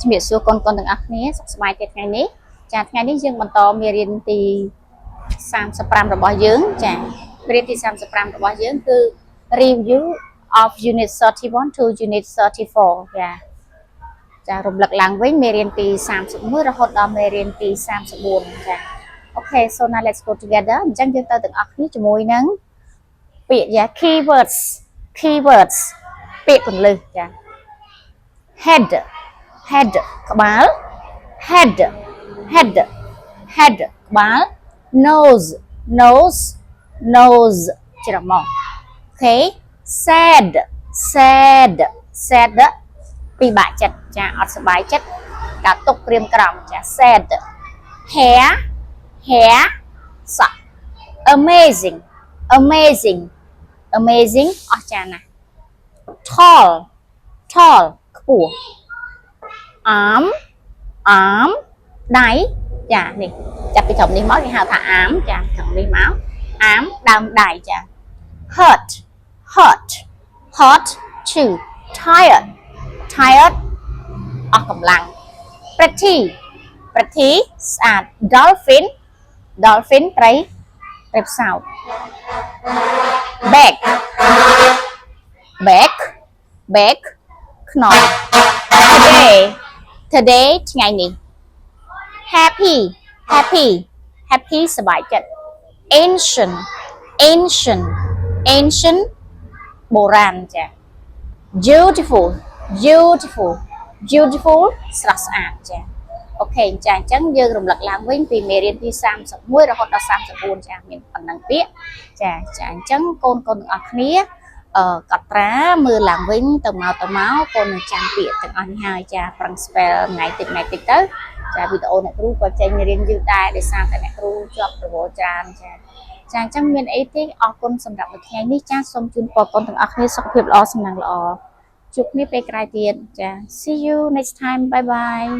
ជំរាបសួរកូនទាំងអស់គ្នាសុខសប្បាយទេថ្ងៃនេះចាថ្ងៃនេះយើងបន្តមេរៀនទី35របស់យើងចាមេរៀនទី35របស់យើងគឺ review of unit 31 to unit 34ចារំលឹកឡើងវិញមេរៀនទី31រហូតដល់មេរៀនទី34ចា Okay so now let's go together អញ្ចឹងយើងទៅទាំងអស់គ្នាជាមួយនឹងពាក្យ keywords ពាក្យគន្លឹះចា head ក្បាល head ក្បាល nose ច្រមុះ okay sad ពិបាកចិត្តចាអត់សប្បាយចិត្តការទុកក្រៀមក្រំចា sad hair សក់ amazing អស្ចារ្យណាស់ tall ខ្ពស់ arm ដៃចានេះចាប់ពីត្រឹមនេះមកគេហៅថា arm ចាត្រឹមនេះមក arm ដើមដៃចា hurt too tired អស់កម្លាំង pretty ស្អាត dolphin ត្រីផ្សោត bag ខ្នង today ថ្ងៃនេះ happy សប្បាយចិត្ត ancient បុរាណចា beautiful ស្រស់ស្អាតចាអូខេចាអញ្ចឹងយើងរំលឹកឡើងវិញពីមេរៀនទី31រហូតដល់34ចាមានប៉ុណ្ណឹងពាក្យចាអញ្ចឹងកូនទាំងអស់គ្នាកត់ត្រាមើលឡើងវិញទៅមកកូននឹងចាំពាក្យទាំងអស់នេះហើយចាប្រឹង spell ថ្ងៃតិចទៅចាវីដេអូអ្នកគ្រូក៏ចេញរៀនយឺតដែរដោយសារតែអ្នកគ្រូជាប់ប្រវល់ច្រើនចាអញ្ចឹងមានអីទេអរគុណសម្រាប់ថ្ងៃនេះចាសូមជូនពរកូនទាំងអស់គ្នាសុខភាពល្អសំណាងល្អជួបគ្នាពេលក្រោយទៀតចា see you next time bye bye